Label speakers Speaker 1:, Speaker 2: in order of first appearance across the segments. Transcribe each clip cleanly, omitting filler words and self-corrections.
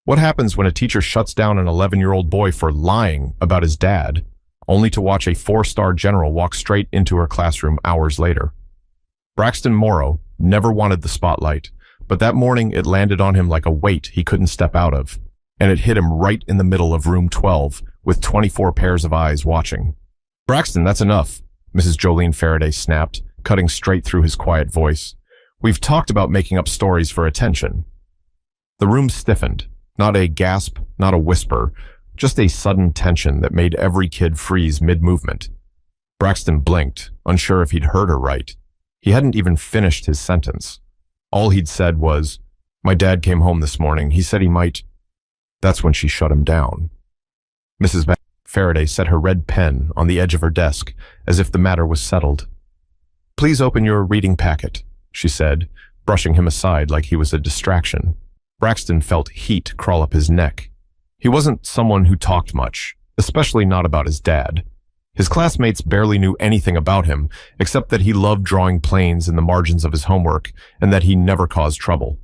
Speaker 1: What happens when a teacher shuts down an 11-year-old boy for lying about his dad, only to watch a 4-star general walk straight into her classroom hours later? Braxton Morrow never wanted the spotlight, but that morning it landed on him like a weight he couldn't step out of, and it hit him right in the middle of room 12 with 24 pairs of eyes watching. "Braxton, that's enough," Mrs. Jolene Faraday snapped, cutting straight through his quiet voice. "We've talked about making up stories for attention." The room stiffened. Not a gasp, not a whisper, just a sudden tension that made every kid freeze mid-movement. Braxton blinked, unsure if he'd heard her right. He hadn't even finished his sentence. All he'd said was, "My dad came home this morning. He said he might." That's when she shut him down. Mrs. Faraday set her red pen on the edge of her desk, as if the matter was settled. "Please open your reading packet," she said, brushing him aside like he was a distraction. Braxton felt heat crawl up his neck. He wasn't someone who talked much, especially not about his dad. His classmates barely knew anything about him, except that he loved drawing planes in the margins of his homework and that he never caused trouble.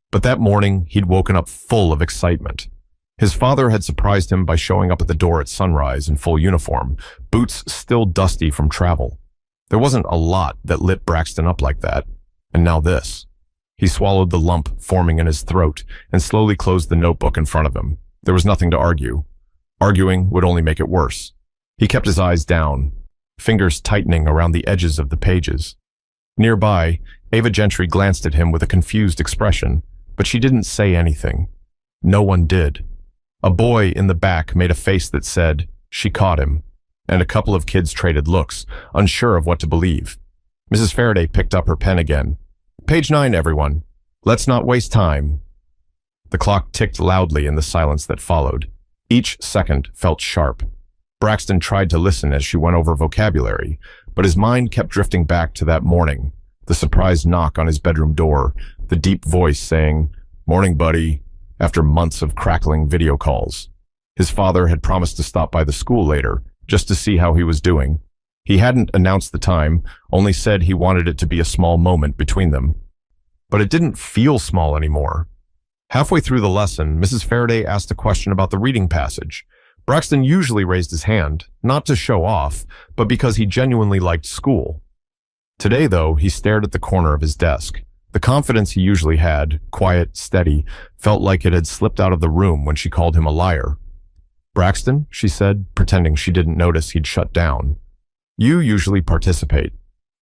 Speaker 1: But that morning, he'd woken up full of excitement. His father had surprised him by showing up at the door at sunrise in full uniform, boots still dusty from travel. There wasn't a lot that lit Braxton up like that, and now this. He swallowed the lump forming in his throat and slowly closed the notebook in front of him. There was nothing to argue. Arguing would only make it worse. He kept his eyes down, fingers tightening around the edges of the pages. Nearby, Ava Gentry glanced at him with a confused expression, but she didn't say anything. No one did. A boy in the back made a face that said, "She caught him," and a couple of kids traded looks, unsure of what to believe. Mrs. Faraday picked up her pen again. "Page 9, everyone. Let's not waste time." The clock ticked loudly in the silence that followed. Each second felt sharp. Braxton tried to listen as she went over vocabulary, but his mind kept drifting back to that morning, the surprise knock on his bedroom door, the deep voice saying, "Morning, buddy," after months of crackling video calls. His father had promised to stop by the school later, just to see how he was doing. He hadn't announced the time, only said he wanted it to be a small moment between them. But it didn't feel small anymore. Halfway through the lesson, Mrs. Faraday asked a question about the reading passage. Braxton usually raised his hand, not to show off, but because he genuinely liked school. Today, though, he stared at the corner of his desk. The confidence he usually had, quiet, steady, felt like it had slipped out of the room when she called him a liar. "Braxton," she said, pretending she didn't notice he'd shut down. "You usually participate.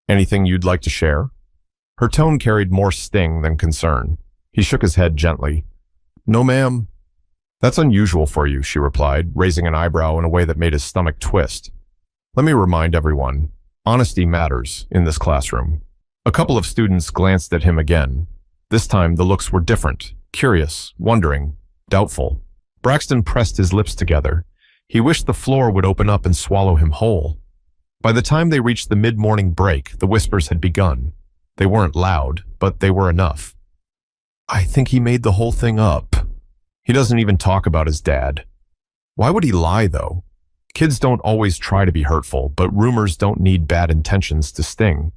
Speaker 1: Anything you'd like to share?" Her tone carried more sting than concern. He shook his head gently. "No, ma'am." "That's unusual for you," she replied, raising an eyebrow in a way that made his stomach twist. "Let me remind everyone, honesty matters in this classroom." A couple of students glanced at him again. This time the looks were different, curious, wondering, doubtful. Braxton pressed his lips together. He wished the floor would open up and swallow him whole. By the time they reached the mid-morning break, the whispers had begun. They weren't loud, but they were enough. "I think he made the whole thing up. He doesn't even talk about his dad." Why would he lie, though? Kids don't always try to be hurtful, but rumors don't need bad intentions to sting.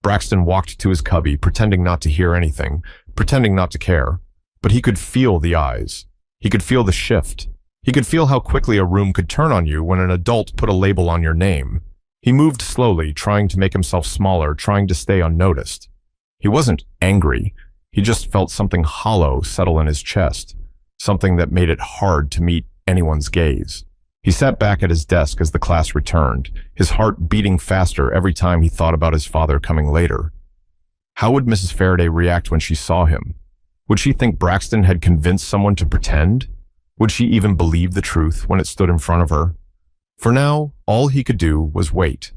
Speaker 1: Braxton walked to his cubby, pretending not to hear anything, pretending not to care. But he could feel the eyes. He could feel the shift. He could feel how quickly a room could turn on you when an adult put a label on your name. He moved slowly, trying to make himself smaller, trying to stay unnoticed. He wasn't angry. He just felt something hollow settle in his chest, something that made it hard to meet anyone's gaze. He sat back at his desk as the class returned, his heart beating faster every time he thought about his father coming later. How would Mrs. Faraday react when she saw him? Would she think Braxton had convinced someone to pretend? Would she even believe the truth when it stood in front of her? For now, all he could do was wait.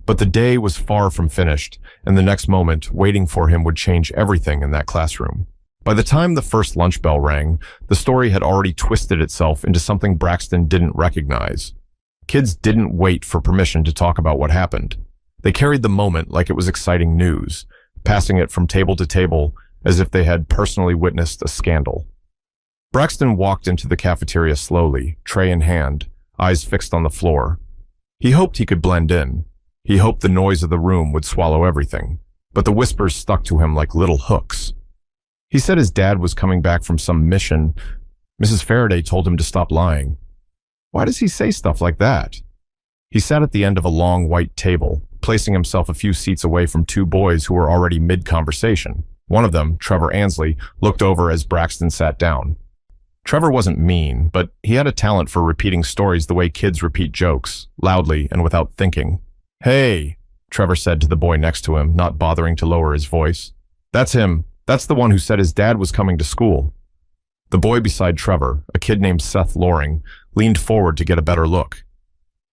Speaker 1: But the day was far from finished, and the next moment, waiting for him would change everything in that classroom. By the time the first lunch bell rang, the story had already twisted itself into something Braxton didn't recognize. Kids didn't wait for permission to talk about what happened. They carried the moment like it was exciting news, passing it from table to table as if they had personally witnessed a scandal. Braxton walked into the cafeteria slowly, tray in hand, eyes fixed on the floor. He hoped he could blend in. He hoped the noise of the room would swallow everything, but the whispers stuck to him like little hooks. He said his dad was coming back from some mission, Mrs. Faraday told him to stop lying. Why does he say stuff like that? He sat at the end of a long white table, placing himself a few seats away from two boys who were already mid-conversation. One of them, Trevor Ansley, looked over as Braxton sat down. Trevor wasn't mean, but he had a talent for repeating stories the way kids repeat jokes, loudly and without thinking. "Hey," Trevor said to the boy next to him, not bothering to lower his voice. "That's him. That's the one who said his dad was coming to school." The boy beside Trevor, a kid named Seth Loring, leaned forward to get a better look.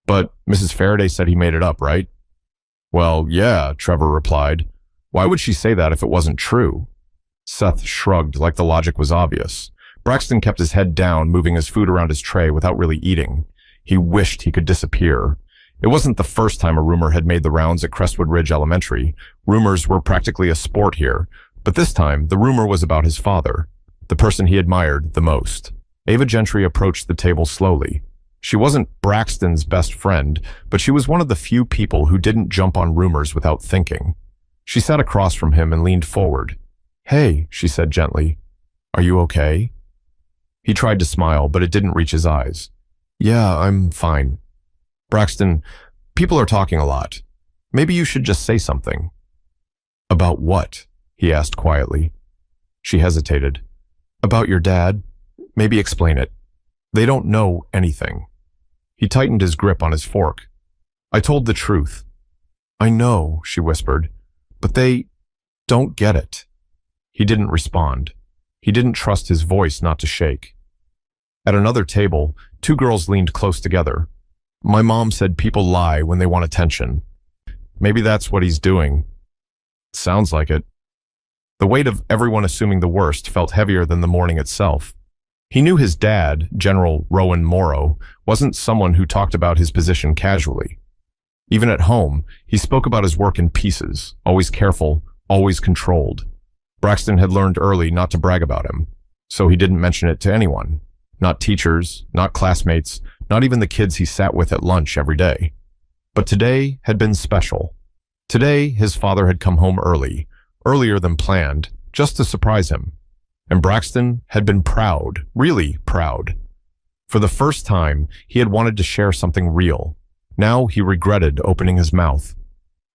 Speaker 1: "But Mrs. Faraday said he made it up, right?" "Well, yeah," Trevor replied. "Why would she say that if it wasn't true?" Seth shrugged like the logic was obvious. Braxton kept his head down, moving his food around his tray without really eating. He wished he could disappear. It wasn't the first time a rumor had made the rounds at Crestwood Ridge Elementary. Rumors were practically a sport here, but this time the rumor was about his father, the person he admired the most. Ava Gentry approached the table slowly. She wasn't Braxton's best friend, but she was one of the few people who didn't jump on rumors without thinking. She sat across from him and leaned forward. "Hey," she said gently. "Are you okay?" He tried to smile, but it didn't reach his eyes. "Yeah, I'm fine." "Braxton, people are talking a lot. Maybe you should just say something." "About what?" he asked quietly. She hesitated. "About your dad. Maybe explain it. They don't know anything." He tightened his grip on his fork. "I told the truth." "I know," she whispered, "but they don't get it." He didn't respond. He didn't trust his voice not to shake. At another table, two girls leaned close together. "My mom said people lie when they want attention. Maybe that's what he's doing." "Sounds like it." The weight of everyone assuming the worst felt heavier than the morning itself. He knew his dad, General Rowan Morrow, wasn't someone who talked about his position casually. Even at home, he spoke about his work in pieces, always careful, always controlled. Braxton had learned early not to brag about him, so he didn't mention it to anyone. Not teachers, not classmates, not even the kids he sat with at lunch every day. But today had been special. Today, his father had come home early, earlier than planned, just to surprise him. And Braxton had been proud, really proud. For the first time, he had wanted to share something real. Now he regretted opening his mouth.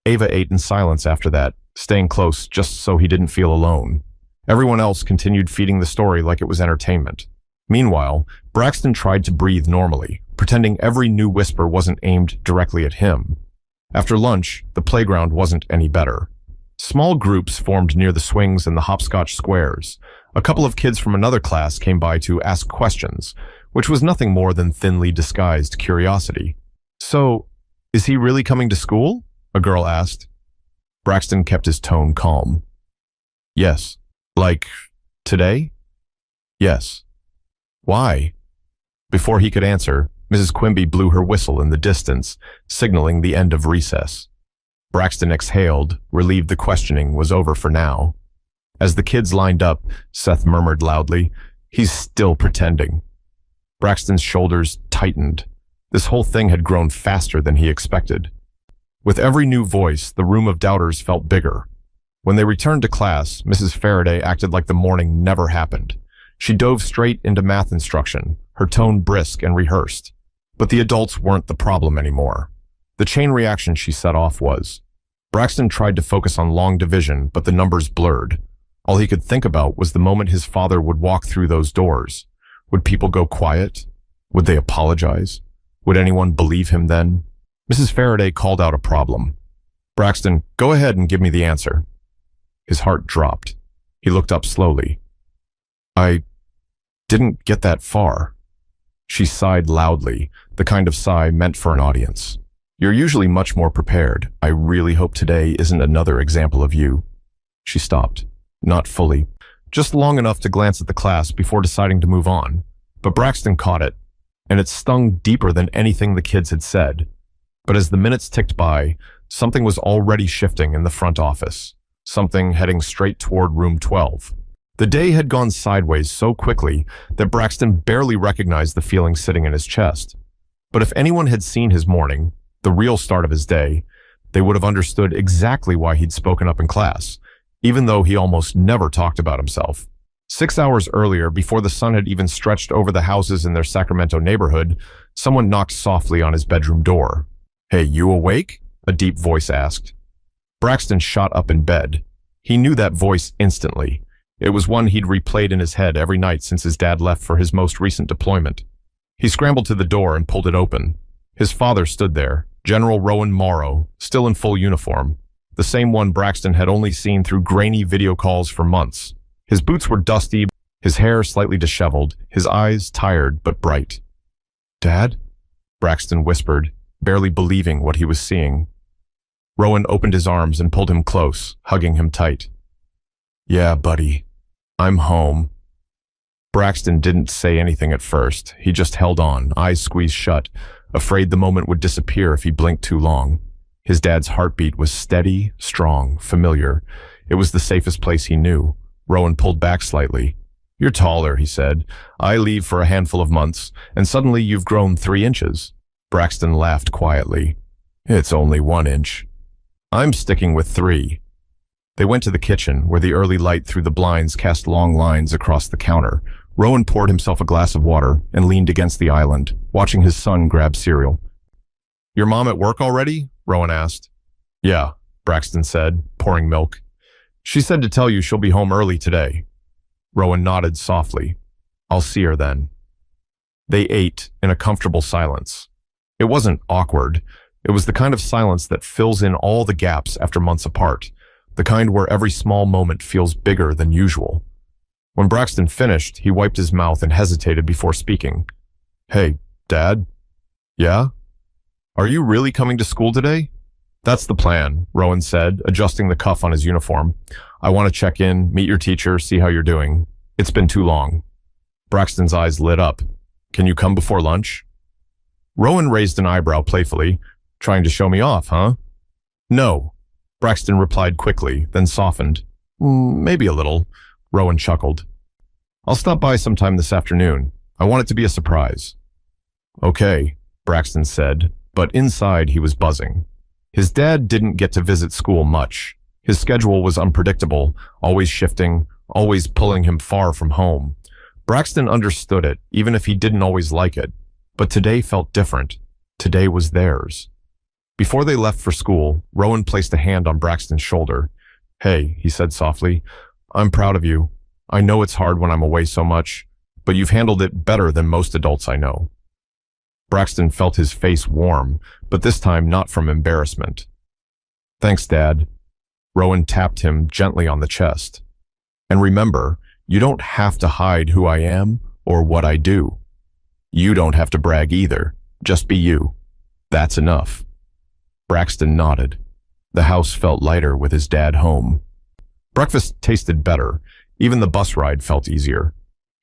Speaker 1: Ava ate in silence after that, staying close just so he didn't feel alone. Everyone else continued feeding the story like it was entertainment. Meanwhile, Braxton tried to breathe normally, pretending every new whisper wasn't aimed directly at him. After lunch, the playground wasn't any better. Small groups formed near the swings and the hopscotch squares. A couple of kids from another class came by to ask questions, which was nothing more than thinly disguised curiosity. "So, is he really coming to school?" a girl asked. Braxton kept his tone calm. "Yes." "Like, today?" "Yes." "Why?" Before he could answer, Mrs. Quimby blew her whistle in the distance, signaling the end of recess. Braxton exhaled, relieved the questioning was over for now. As the kids lined up, Seth murmured loudly, "He's still pretending." Braxton's shoulders tightened. This whole thing had grown faster than he expected. With every new voice, the room of doubters felt bigger. When they returned to class, Mrs. Faraday acted like the morning never happened. She dove straight into math instruction, her tone brisk and rehearsed. But the adults weren't the problem anymore. The chain reaction she set off was. Braxton tried to focus on long division, but the numbers blurred. All he could think about was the moment his father would walk through those doors. Would people go quiet? Would they apologize? Would anyone believe him then? Mrs. Faraday called out a problem. "Braxton, go ahead and give me the answer." His heart dropped. He looked up slowly. "I didn't get that far." She sighed loudly, the kind of sigh meant for an audience. "You're usually much more prepared. I really hope today isn't another example of you." She stopped. Not fully. Just long enough to glance at the class before deciding to move on. But Braxton caught it, and it stung deeper than anything the kids had said. But as the minutes ticked by, something was already shifting in the front office. Something heading straight toward room 12. The day had gone sideways so quickly that Braxton barely recognized the feeling sitting in his chest. But if anyone had seen his morning, the real start of his day, they would have understood exactly why he'd spoken up in class, even though he almost never talked about himself. 6 hours earlier, before the sun had even stretched over the houses in their Sacramento neighborhood, someone knocked softly on his bedroom door. "Hey, you awake?" a deep voice asked. Braxton shot up in bed. He knew that voice instantly. It was one he'd replayed in his head every night since his dad left for his most recent deployment. He scrambled to the door and pulled it open. His father stood there, General Rowan Morrow, still in full uniform, the same one Braxton had only seen through grainy video calls for months. His boots were dusty, his hair slightly disheveled, his eyes tired but bright. "Dad?" Braxton whispered, barely believing what he was seeing. Rowan opened his arms and pulled him close, hugging him tight. "Yeah, buddy. I'm home." Braxton didn't say anything at first. He just held on, eyes squeezed shut, afraid the moment would disappear if he blinked too long. His dad's heartbeat was steady, strong, familiar. It was the safest place he knew. Rowan pulled back slightly. "You're taller," he said. "I leave for a handful of months, and suddenly you've grown 3 inches. Braxton laughed quietly. "It's only 1 inch. I'm sticking with 3. They went to the kitchen, where the early light through the blinds cast long lines across the counter. Rowan poured himself a glass of water and leaned against the island, watching his son grab cereal. "Your mom at work already?" Rowan asked. "Yeah," Braxton said, pouring milk. "She said to tell you she'll be home early today." Rowan nodded softly. "I'll see her then." They ate in a comfortable silence. It wasn't awkward. It was the kind of silence that fills in all the gaps after months apart, the kind where every small moment feels bigger than usual. When Braxton finished, he wiped his mouth and hesitated before speaking. "Hey, Dad?" "Yeah? Are you really coming to school today?" "That's the plan," Rowan said, adjusting the cuff on his uniform. "I want to check in, meet your teacher, see how you're doing. It's been too long." Braxton's eyes lit up. "Can you come before lunch?" Rowan raised an eyebrow playfully. "Trying to show me off, huh?" "No," Braxton replied quickly, then softened. Maybe a little," Rowan chuckled. "I'll stop by sometime this afternoon. I want it to be a surprise." "Okay," Braxton said, but inside he was buzzing. His dad didn't get to visit school much. His schedule was unpredictable, always shifting, always pulling him far from home. Braxton understood it, even if he didn't always like it. But today felt different. Today was theirs. Before they left for school, Rowan placed a hand on Braxton's shoulder. "Hey," he said softly, "I'm proud of you. I know it's hard when I'm away so much, but you've handled it better than most adults I know." Braxton felt his face warm, but this time not from embarrassment. "Thanks, Dad." Rowan tapped him gently on the chest. "And remember, you don't have to hide who I am or what I do. You don't have to brag either. Just be you. That's enough." Braxton nodded. The house felt lighter with his dad home. Breakfast tasted better. Even the bus ride felt easier.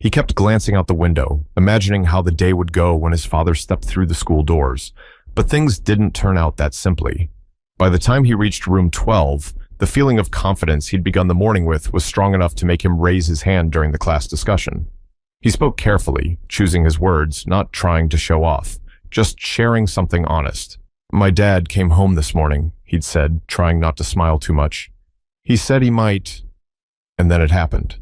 Speaker 1: He kept glancing out the window, imagining how the day would go when his father stepped through the school doors. But things didn't turn out that simply. By the time he reached room 12, the feeling of confidence he'd begun the morning with was strong enough to make him raise his hand during the class discussion. He spoke carefully, choosing his words, not trying to show off, just sharing something honest. "My dad came home this morning," he'd said, trying not to smile too much. "He said he might..." And then it happened.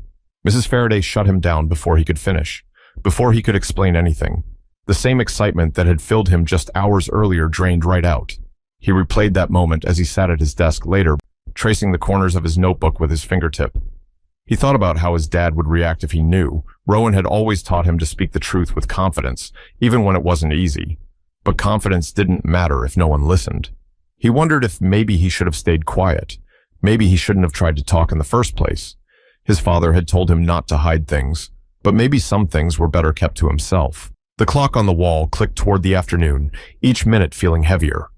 Speaker 1: Mrs. Faraday shut him down before he could finish, before he could explain anything. The same excitement that had filled him just hours earlier drained right out. He replayed that moment as he sat at his desk later, tracing the corners of his notebook with his fingertip. He thought about how his dad would react if he knew. Rowan had always taught him to speak the truth with confidence, even when it wasn't easy. But confidence didn't matter if no one listened. He wondered if maybe he should have stayed quiet. Maybe he shouldn't have tried to talk in the first place. His father had told him not to hide things, but maybe some things were better kept to himself. The clock on the wall clicked toward the afternoon, each minute feeling heavier.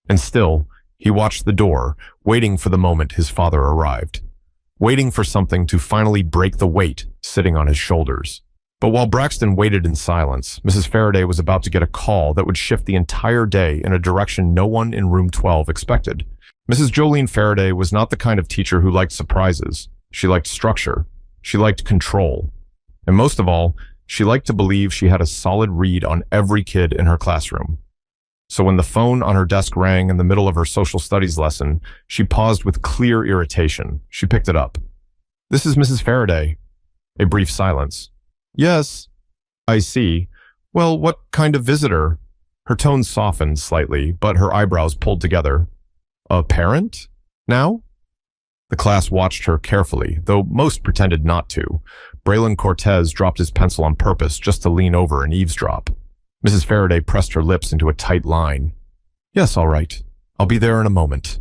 Speaker 1: And still, he watched the door, waiting for the moment his father arrived. Waiting for something to finally break the weight sitting on his shoulders. But while Braxton waited in silence, Mrs. Faraday was about to get a call that would shift the entire day in a direction no one in room 12 expected. Mrs. Jolene Faraday was not the kind of teacher who liked surprises. She liked structure. She liked control. And most of all, she liked to believe she had a solid read on every kid in her classroom. So when the phone on her desk rang in the middle of her social studies lesson, she paused with clear irritation. She picked it up. "This is Mrs. Faraday." A brief silence. Yes, I see. Well, what kind of visitor? Her tone softened slightly, but her eyebrows pulled together. A parent? Now? The class watched her carefully, though most pretended not to. Braylon Cortez dropped his pencil on purpose just to lean over and eavesdrop. Mrs. Faraday pressed her lips into a tight line. Yes, all right. I'll be there in a moment.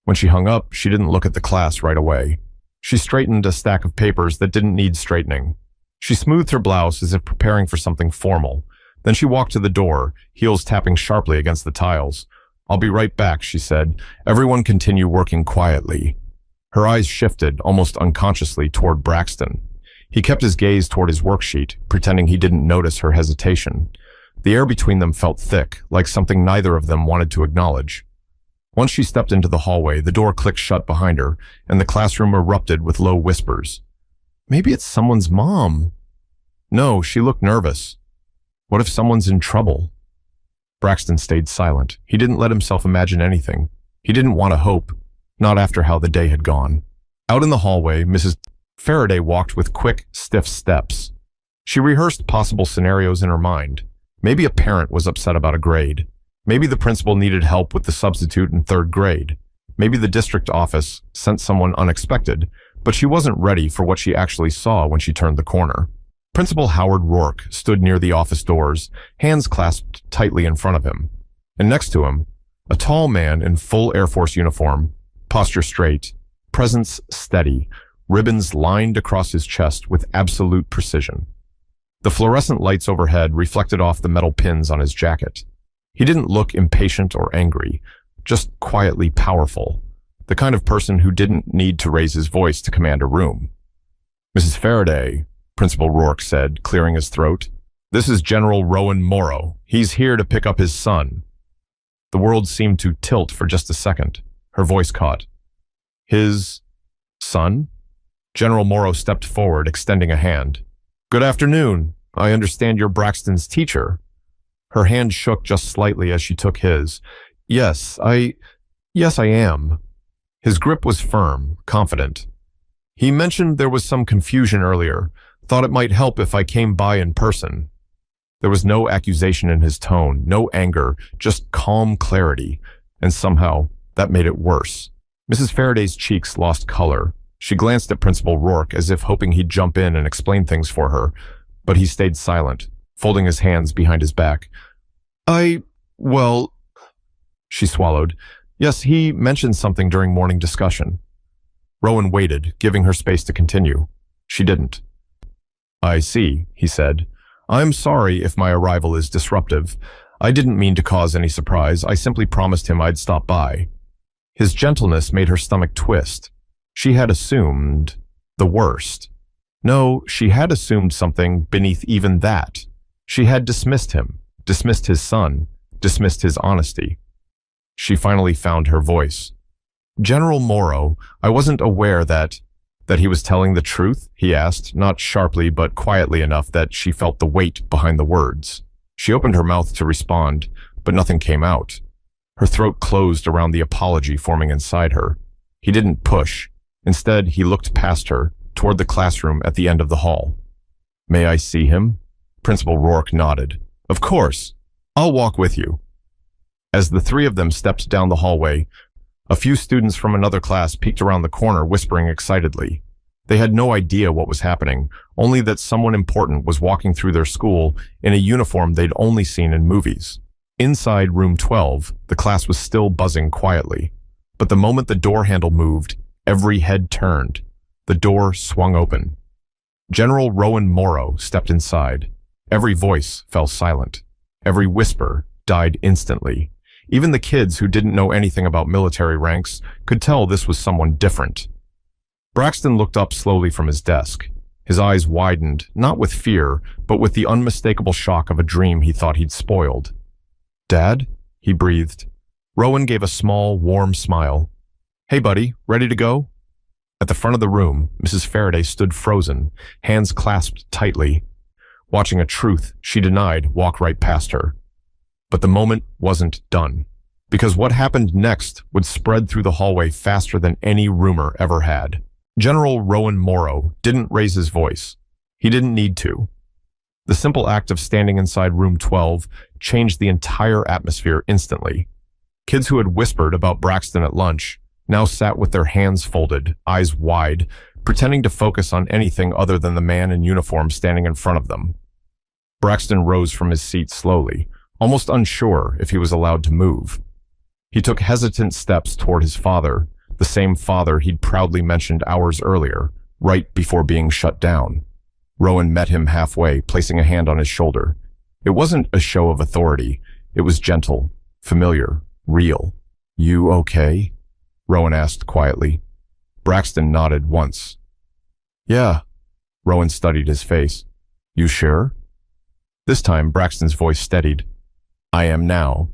Speaker 1: When she hung up, she didn't look at the class right away. She straightened a stack of papers that didn't need straightening. She smoothed her blouse as if preparing for something formal. Then she walked to the door, heels tapping sharply against the tiles. I'll be right back, she said. Everyone continue working quietly. Her eyes shifted, almost unconsciously, toward Braxton. He kept his gaze toward his worksheet, pretending he didn't notice her hesitation. The air between them felt thick, like something neither of them wanted to acknowledge. Once she stepped into the hallway, the door clicked shut behind her, and the classroom erupted with low whispers. Maybe it's someone's mom. No, she looked nervous. What if someone's in trouble? Braxton stayed silent. He didn't let himself imagine anything. He didn't want to hope, not after how the day had gone. Out in the hallway, Mrs. Faraday walked with quick, stiff steps. She rehearsed possible scenarios in her mind. Maybe a parent was upset about a grade. Maybe the principal needed help with the substitute in third grade. Maybe the district office sent someone unexpected, but she wasn't ready for what she actually saw when she turned the corner. Principal Howard Rourke stood near the office doors, hands clasped tightly in front of him. And next to him, a tall man in full Air Force uniform, posture straight, presence steady, ribbons lined across his chest with absolute precision. The fluorescent lights overhead reflected off the metal pins on his jacket. He didn't look impatient or angry, just quietly powerful, the kind of person who didn't need to raise his voice to command a room. Mrs. Faraday, Principal Rourke said, clearing his throat, this is General Rowan Morrow. He's here to pick up his son. The world seemed to tilt for just a second. Her voice caught. His son? General Morrow stepped forward, extending a hand. Good afternoon. I understand you're Braxton's teacher. Her hand shook just slightly as she took his. Yes, I am. His grip was firm, confident. He mentioned there was some confusion earlier. Thought it might help if I came by in person. There was no accusation in his tone, no anger, just calm clarity, and somehow that made it worse. Mrs. Faraday's cheeks lost color. She glanced at Principal Rourke as if hoping he'd jump in and explain things for her, but he stayed silent, folding his hands behind his back. She swallowed. Yes, he mentioned something during morning discussion. Rowan waited, giving her space to continue. She didn't. I see, he said. I'm sorry if my arrival is disruptive. I didn't mean to cause any surprise. I simply promised him I'd stop by. His gentleness made her stomach twist. She had assumed the worst. No, she had assumed something beneath even that. She had dismissed him, dismissed his son, dismissed his honesty. She finally found her voice. General Morrow, I wasn't aware that he was telling the truth, he asked, not sharply but quietly enough that she felt the weight behind the words. She opened her mouth to respond, but nothing came out. Her throat closed around the apology forming inside her. He didn't push. Instead, he looked past her, toward the classroom at the end of the hall. May I see him? Principal Rourke nodded. Of course. I'll walk with you. As the three of them stepped down the hallway, a few students from another class peeked around the corner, whispering excitedly. They had no idea what was happening, only that someone important was walking through their school in a uniform they'd only seen in movies. Inside room 12, the class was still buzzing quietly. But the moment the door handle moved, every head turned. The door swung open. General Rowan Morrow stepped inside. Every voice fell silent. Every whisper died instantly. Even the kids who didn't know anything about military ranks could tell this was someone different. Braxton looked up slowly from his desk. His eyes widened, not with fear, but with the unmistakable shock of a dream he thought he'd spoiled. Dad? He breathed. Rowan gave a small, warm smile. Hey, buddy, ready to go? At the front of the room, Mrs. Faraday stood frozen, hands clasped tightly, watching a truth she denied walk right past her. But the moment wasn't done, because what happened next would spread through the hallway faster than any rumor ever had. General Rowan Morrow didn't raise his voice, He didn't need to. The simple act of standing inside room 12 changed the entire atmosphere instantly. Kids who had whispered about Braxton at lunch now sat with their hands folded, eyes wide, pretending to focus on anything other than the man in uniform standing in front of them. Braxton rose from his seat slowly, almost unsure if he was allowed to move. He took hesitant steps toward his father, the same father he'd proudly mentioned hours earlier, right before being shut down. Rowan met him halfway, placing a hand on his shoulder. It wasn't a show of authority. It was gentle, familiar, real. "You okay?" Rowan asked quietly. Braxton nodded once. "Yeah." Rowan studied his face. "You sure?" This time, Braxton's voice steadied. "I am now."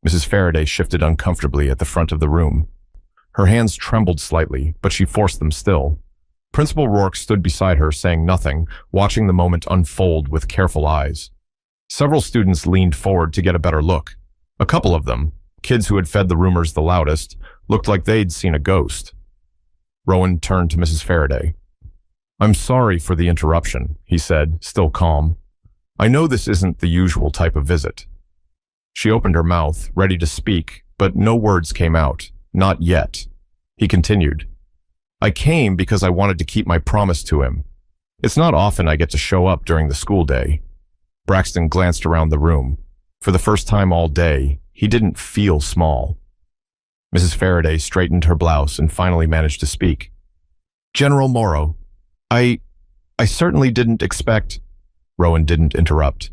Speaker 1: Mrs. Faraday shifted uncomfortably at the front of the room. Her hands trembled slightly, but she forced them still. Principal Rourke stood beside her, saying nothing, watching the moment unfold with careful eyes. Several students leaned forward to get a better look. A couple of them, kids who had fed the rumors the loudest, looked like they'd seen a ghost. Rowan turned to Mrs. Faraday. "I'm sorry for the interruption," he said, still calm. "I know this isn't the usual type of visit." She opened her mouth, ready to speak, but no words came out. Not yet. He continued. "I came because I wanted to keep my promise to him. It's not often I get to show up during the school day." Braxton glanced around the room. For the first time all day, he didn't feel small. Mrs. Faraday straightened her blouse and finally managed to speak. "General Morrow, I certainly didn't expect—" Rowan didn't interrupt,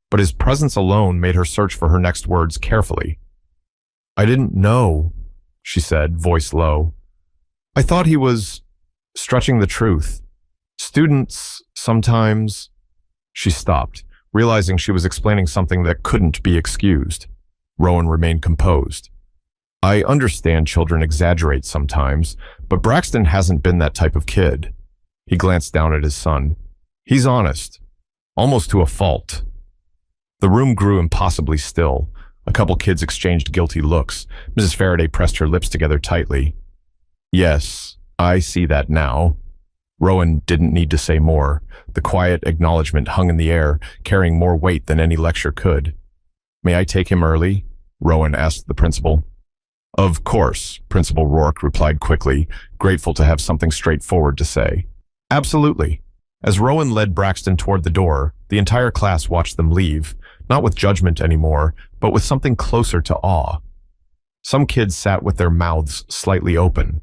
Speaker 1: but his presence alone made her search for her next words carefully. "I didn't know," she said, voice low. "I thought he was stretching the truth. Students sometimes—" She stopped, realizing she was explaining something that couldn't be excused. Rowan remained composed. "I understand children exaggerate sometimes, but Braxton hasn't been that type of kid." He glanced down at his son. "He's honest, almost to a fault." The room grew impossibly still. A couple kids exchanged guilty looks. Mrs. Faraday pressed her lips together tightly. "Yes, I see that now." Rowan didn't need to say more. The quiet acknowledgement hung in the air, carrying more weight than any lecture could. "May I take him early?" Rowan asked the principal. "Of course," Principal Rourke replied quickly, grateful to have something straightforward to say. "Absolutely." As Rowan led Braxton toward the door, the entire class watched them leave, not with judgment anymore, but with something closer to awe. Some kids sat with their mouths slightly open.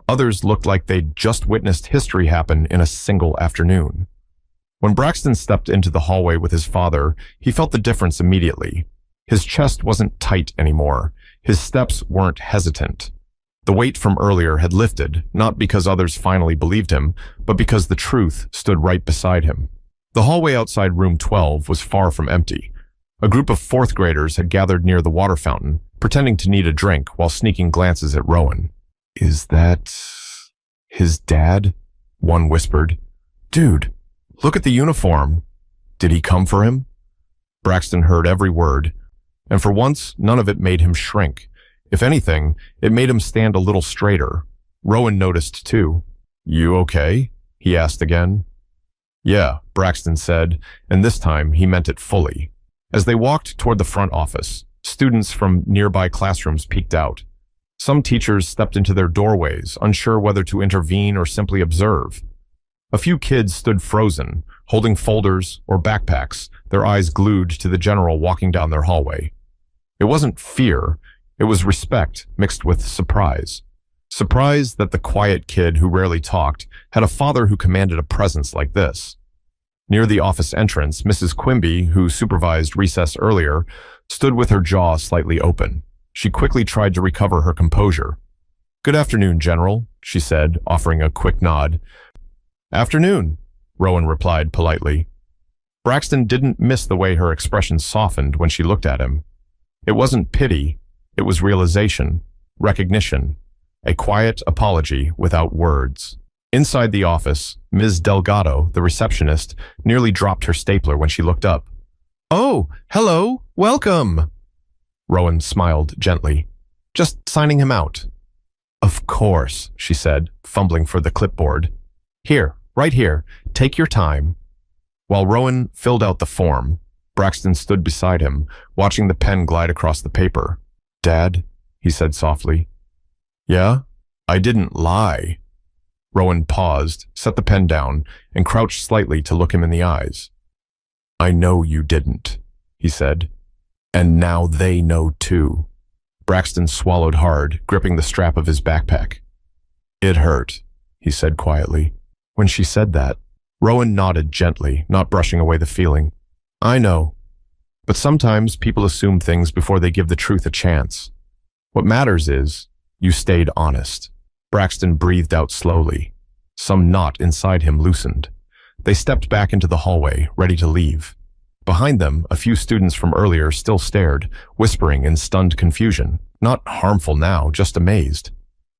Speaker 1: Others looked like they'd just witnessed history happen in a single afternoon. When Braxton stepped into the hallway with his father, he felt the difference immediately. His chest wasn't tight anymore. His steps weren't hesitant. The weight from earlier had lifted, not because others finally believed him, but because the truth stood right beside him. The hallway outside room 12 was far from empty. A group of fourth graders had gathered near the water fountain, pretending to need a drink while sneaking glances at Rowan. "Is that his dad?" one whispered. "Dude, look at the uniform. Did he come for him?" Braxton heard every word, and for once, none of it made him shrink. If anything, it made him stand a little straighter. Rowan noticed too. "You okay?" he asked again. "Yeah," Braxton said, and this time he meant it fully. As they walked toward the front office, students from nearby classrooms peeked out. Some teachers stepped into their doorways, unsure whether to intervene or simply observe. A few kids stood frozen, holding folders or backpacks, their eyes glued to the general walking down their hallway. It wasn't fear, it was respect mixed with surprise. Surprise that the quiet kid who rarely talked had a father who commanded a presence like this. Near the office entrance, Mrs. Quimby, who supervised recess earlier, stood with her jaw slightly open. She quickly tried to recover her composure. "Good afternoon, General," she said, offering a quick nod. "Afternoon," Rowan replied politely. Braxton didn't miss the way her expression softened when she looked at him. It wasn't pity, it was realization, recognition, a quiet apology without words. Inside the office, Ms. Delgado, the receptionist, nearly dropped her stapler when she looked up. "Oh, hello, welcome." Rowan smiled gently. "Just signing him out." "Of course," she said, fumbling for the clipboard. "Here, right here, take your time." While Rowan filled out the form, Braxton stood beside him, watching the pen glide across the paper. "Dad," he said softly. "Yeah? I didn't lie." Rowan paused, set the pen down, and crouched slightly to look him in the eyes. "I know you didn't," he said. "And now they know too." Braxton swallowed hard, gripping the strap of his backpack. "It hurt," he said quietly. When she said that, Rowan nodded gently, not brushing away the feeling. "I know. But sometimes people assume things before they give the truth a chance. What matters is, you stayed honest." Braxton breathed out slowly. Some knot inside him loosened. They stepped back into the hallway, ready to leave. Behind them, a few students from earlier still stared, whispering in stunned confusion. Not harmful now, just amazed.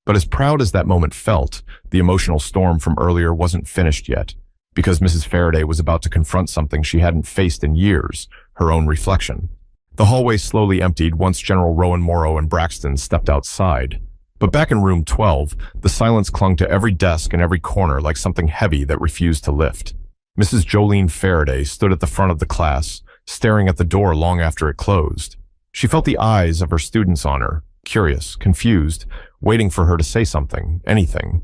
Speaker 1: But as proud as that moment felt, the emotional storm from earlier wasn't finished yet, because Mrs. Faraday was about to confront something she hadn't faced in years, her own reflection. The hallway slowly emptied once General Rowan Morrow and Braxton stepped outside. But back in room 12, the silence clung to every desk and every corner like something heavy that refused to lift. Mrs. Jolene Faraday stood at the front of the class, staring at the door long after it closed. She felt the eyes of her students on her, curious, confused, waiting for her to say something, anything.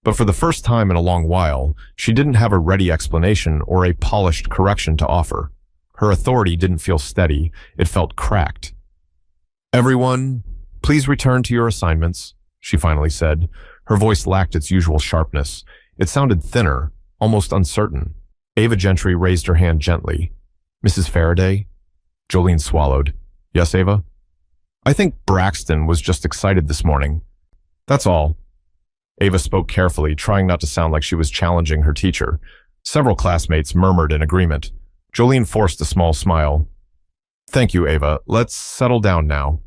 Speaker 1: But for the first time in a long while, she didn't have a ready explanation or a polished correction to offer. Her authority didn't feel steady, it felt cracked. "Everyone, please return to your assignments," she finally said. Her voice lacked its usual sharpness. It sounded thinner, almost uncertain. Ava Gentry raised her hand gently. "Mrs. Faraday?" Jolene swallowed. "Yes, Ava?" "I think Braxton was just excited this morning. That's all." Ava spoke carefully, trying not to sound like she was challenging her teacher. Several classmates murmured in agreement. Jolene forced a small smile. "Thank you, Ava. Let's settle down now."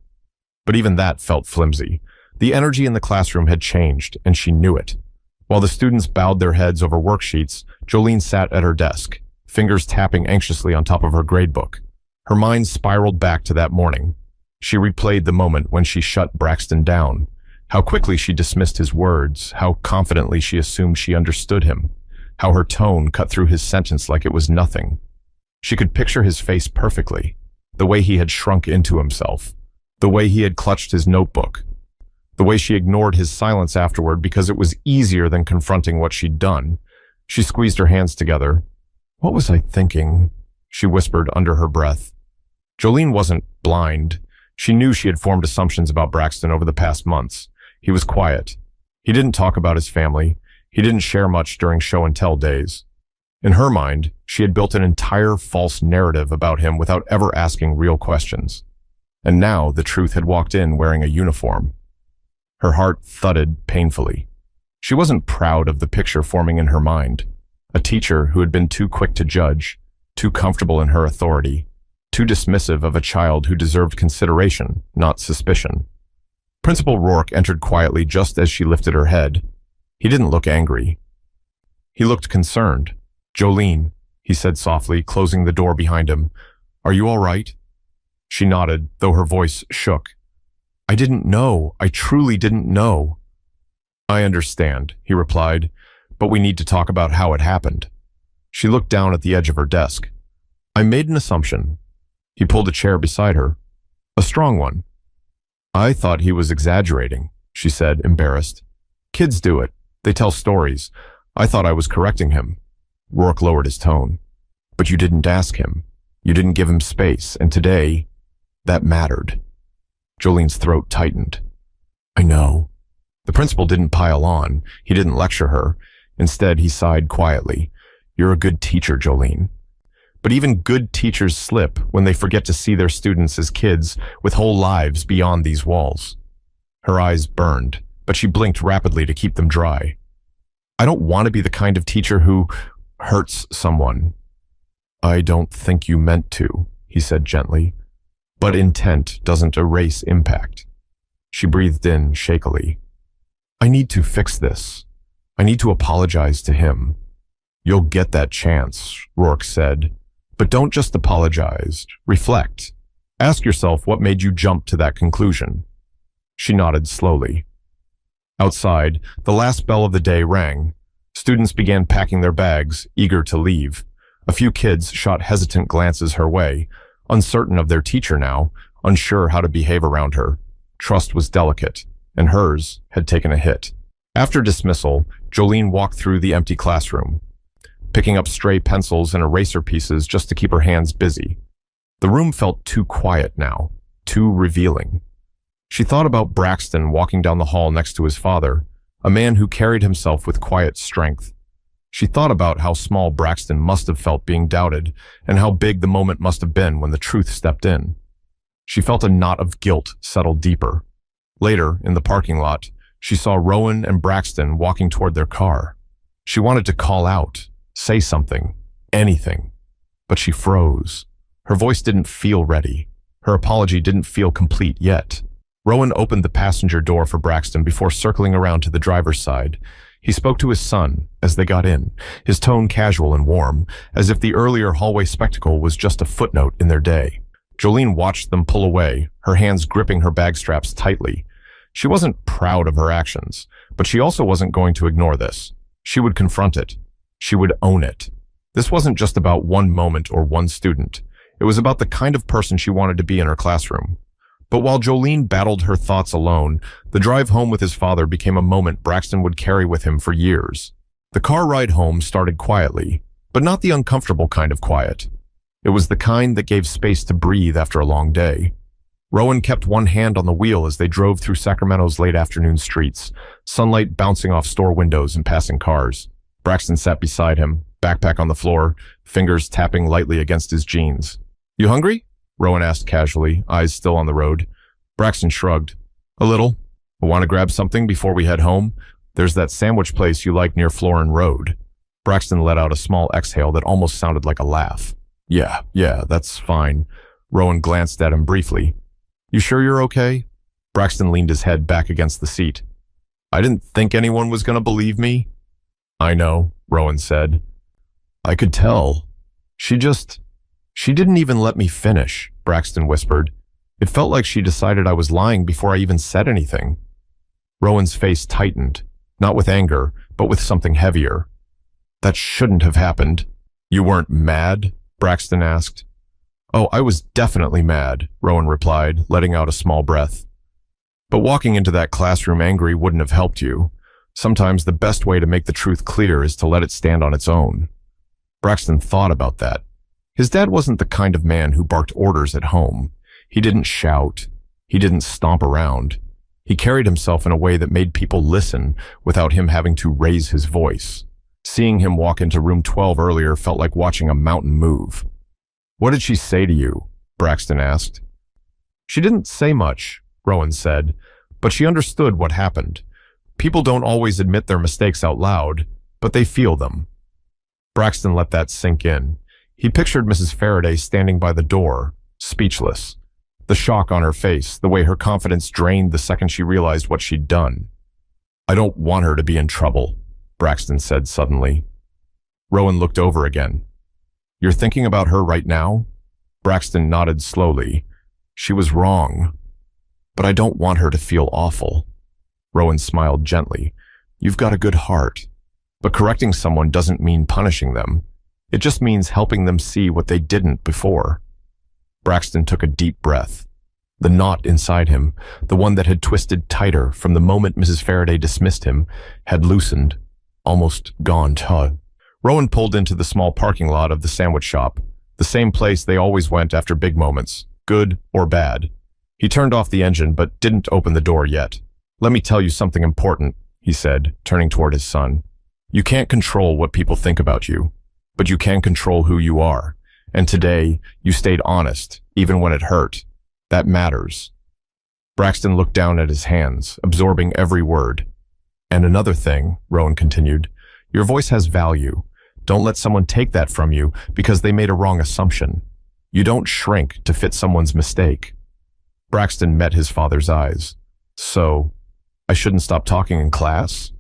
Speaker 1: But even that felt flimsy. The energy in the classroom had changed, and she knew it. While the students bowed their heads over worksheets, Jolene sat at her desk, fingers tapping anxiously on top of her gradebook. Her mind spiraled back to that morning. She replayed the moment when she shut Braxton down. How quickly she dismissed his words, how confidently she assumed she understood him, how her tone cut through his sentence like it was nothing. She could picture his face perfectly, the way he had shrunk into himself, the way he had clutched his notebook, the way she ignored his silence afterward because it was easier than confronting what she'd done. She squeezed her hands together. "What was I thinking?" she whispered under her breath. Jolene wasn't blind. She knew she had formed assumptions about Braxton over the past months. He was quiet. He didn't talk about his family. He didn't share much during show-and-tell days. In her mind, she had built an entire false narrative about him without ever asking real questions. And now the truth had walked in wearing a uniform. Her heart thudded painfully. She wasn't proud of the picture forming in her mind. A teacher who had been too quick to judge, too comfortable in her authority, too dismissive of a child who deserved consideration, not suspicion. Principal Rourke entered quietly just as she lifted her head. He didn't look angry. He looked concerned. "Jolene," he said softly, closing the door behind him. "Are you all right?" She nodded, though her voice shook. "I didn't know. I truly didn't know." "I understand," he replied, "but we need to talk about how it happened." She looked down at the edge of her desk. "I made an assumption." He pulled a chair beside her. "A strong one." "I thought he was exaggerating," she said, embarrassed. "Kids do it. They tell stories. I thought I was correcting him." Rourke lowered his tone. "But you didn't ask him. You didn't give him space, and today, that mattered." Jolene's throat tightened. "I know." The principal didn't pile on. He didn't lecture her. Instead, he sighed quietly. "You're a good teacher, Jolene." But even good teachers slip when they forget to see their students as kids with whole lives beyond these walls. Her eyes burned, but she blinked rapidly to keep them dry. "I don't want to be the kind of teacher who hurts someone." "I don't think you meant to," he said gently. "But intent doesn't erase impact." She breathed in shakily. "I need to fix this. I need to apologize to him." "You'll get that chance," Rourke said. "But don't just apologize. Reflect. Ask yourself what made you jump to that conclusion." She nodded slowly. Outside, the last bell of the day rang. Students began packing their bags, eager to leave. A few kids shot hesitant glances her way, uncertain of their teacher now, unsure how to behave around her. Trust was delicate, and hers had taken a hit. After dismissal, Jolene walked through the empty classroom, picking up stray pencils and eraser pieces just to keep her hands busy. The room felt too quiet now, too revealing. She thought about Braxton walking down the hall next to his father, a man who carried himself with quiet strength. She thought about how small Braxton must have felt being doubted, and how big the moment must have been when the truth stepped in. She felt a knot of guilt settle deeper. Later, in the parking lot, she saw Rowan and Braxton walking toward their car. She wanted to call out, say something, anything, but she froze. Her voice didn't feel ready. Her apology didn't feel complete yet. Rowan opened the passenger door for Braxton before circling around to the driver's side. He spoke to his son as they got in, his tone casual and warm, as if the earlier hallway spectacle was just a footnote in their day. Jolene watched them pull away, her hands gripping her bag straps tightly. She wasn't proud of her actions, but she also wasn't going to ignore this. She would confront it. She would own it. This wasn't just about one moment or one student. It was about the kind of person she wanted to be in her classroom. But while Jolene battled her thoughts alone, the drive home with his father became a moment Braxton would carry with him for years. The car ride home started quietly, but not the uncomfortable kind of quiet. It was the kind that gave space to breathe after a long day. Rowan kept one hand on the wheel as they drove through Sacramento's late afternoon streets, sunlight bouncing off store windows and passing cars. Braxton sat beside him, backpack on the floor, fingers tapping lightly against his jeans. "You hungry?" Rowan asked casually, eyes still on the road. Braxton shrugged. "A little. Want to grab something before we head home? There's that sandwich place you like near Florin Road." Braxton let out a small exhale that almost sounded like a laugh. Yeah, that's fine." Rowan glanced at him briefly. "You sure you're okay?" Braxton leaned his head back against the seat. "I didn't think anyone was going to believe me." "I know," Rowan said. "I could tell. She didn't even let me finish," Braxton whispered. "It felt like she decided I was lying before I even said anything." Rowan's face tightened, not with anger, but with something heavier. "That shouldn't have happened." "You weren't mad?" Braxton asked. "Oh, I was definitely mad," Rowan replied, letting out a small breath. "But walking into that classroom angry wouldn't have helped you. Sometimes the best way to make the truth clear is to let it stand on its own." Braxton thought about that. His dad wasn't the kind of man who barked orders at home. He didn't shout. He didn't stomp around. He carried himself in a way that made people listen without him having to raise his voice. Seeing him walk into room 12 earlier felt like watching a mountain move. "What did she say to you?" Braxton asked. "She didn't say much," Rowan said, "but she understood what happened. People don't always admit their mistakes out loud, but they feel them." Braxton let that sink in. He pictured Mrs. Faraday standing by the door, speechless. The shock on her face, the way her confidence drained the second she realized what she'd done. "I don't want her to be in trouble," Braxton said suddenly. Rowan looked over again. "You're thinking about her right now?" Braxton nodded slowly. "She was wrong, but I don't want her to feel awful." Rowan smiled gently. "You've got a good heart, but correcting someone doesn't mean punishing them. It just means helping them see what they didn't before." Braxton took a deep breath. The knot inside him, the one that had twisted tighter from the moment Mrs. Faraday dismissed him, had loosened, almost gone taut. Rowan pulled into the small parking lot of the sandwich shop, the same place they always went after big moments, good or bad. He turned off the engine but didn't open the door yet. "Let me tell you something important," he said, turning toward his son. "You can't control what people think about you, but you can control who you are. And today, you stayed honest, even when it hurt. That matters." Braxton looked down at his hands, absorbing every word. "And another thing," Rowan continued, "your voice has value. Don't let someone take that from you because they made a wrong assumption. You don't shrink to fit someone's mistake." Braxton met his father's eyes. "So, I shouldn't stop talking in class?"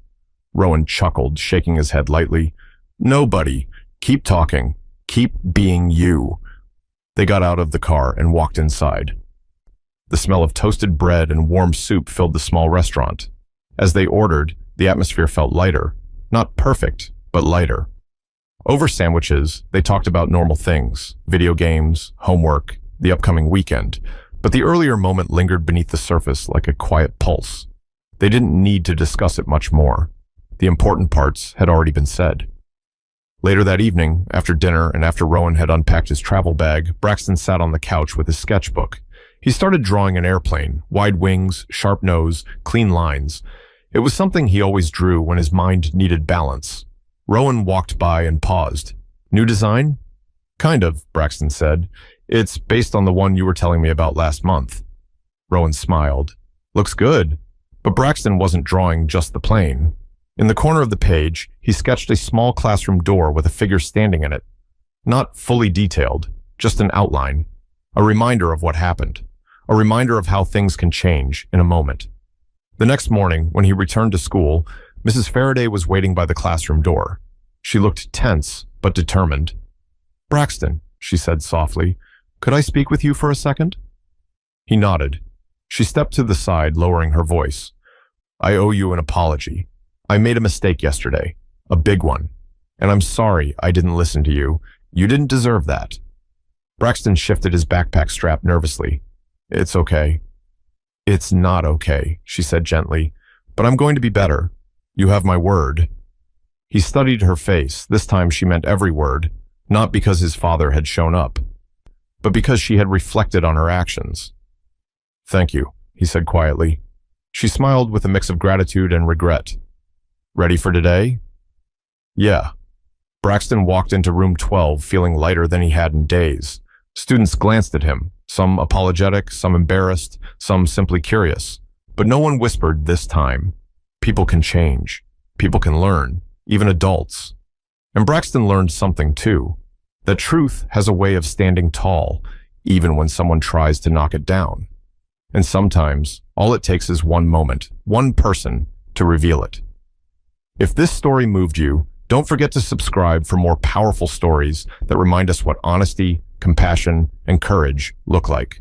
Speaker 1: Rowan chuckled, shaking his head lightly. "No, buddy. Keep talking. Keep being you." They got out of the car and walked inside. The smell of toasted bread and warm soup filled the small restaurant. As they ordered, the atmosphere felt lighter. Not perfect, but lighter. Over sandwiches, they talked about normal things, video games, homework, the upcoming weekend, but the earlier moment lingered beneath the surface like a quiet pulse. They didn't need to discuss it much more. The important parts had already been said. Later that evening, after dinner and after Rowan had unpacked his travel bag, Braxton sat on the couch with his sketchbook. He started drawing an airplane, wide wings, sharp nose, clean lines. It was something he always drew when his mind needed balance. Rowan walked by and paused. New design? Kind of, Braxton said. It's based on the one you were telling me about last month. Rowan smiled. Looks good. But Braxton wasn't drawing just the plane. In the corner of the page, he sketched a small classroom door with a figure standing in it. Not fully detailed, just an outline. A reminder of what happened. A reminder of how things can change in a moment. The next morning, when he returned to school, Mrs. Faraday was waiting by the classroom door. She looked tense, but determined. "Braxton," she said softly, "could I speak with you for a second?" He nodded. She stepped to the side, lowering her voice. "I owe you an apology. I made a mistake yesterday, a big one, and I'm sorry I didn't listen to you. You didn't deserve that." Braxton shifted his backpack strap nervously. "It's okay." "It's not okay," she said gently, "but I'm going to be better. You have my word." He studied her face. This time she meant every word, not because his father had shown up, but because she had reflected on her actions. "Thank you," he said quietly. She smiled with a mix of gratitude and regret. "Ready for today?" "Yeah." Braxton walked into room 12 feeling lighter than he had in days. Students glanced at him, some apologetic, some embarrassed, some simply curious. But no one whispered this time. People can change. People can learn, even adults. And Braxton learned something too, that truth has a way of standing tall, even when someone tries to knock it down. And sometimes, all it takes is one moment, one person, to reveal it. If this story moved you, don't forget to subscribe for more powerful stories that remind us what honesty, compassion, and courage look like.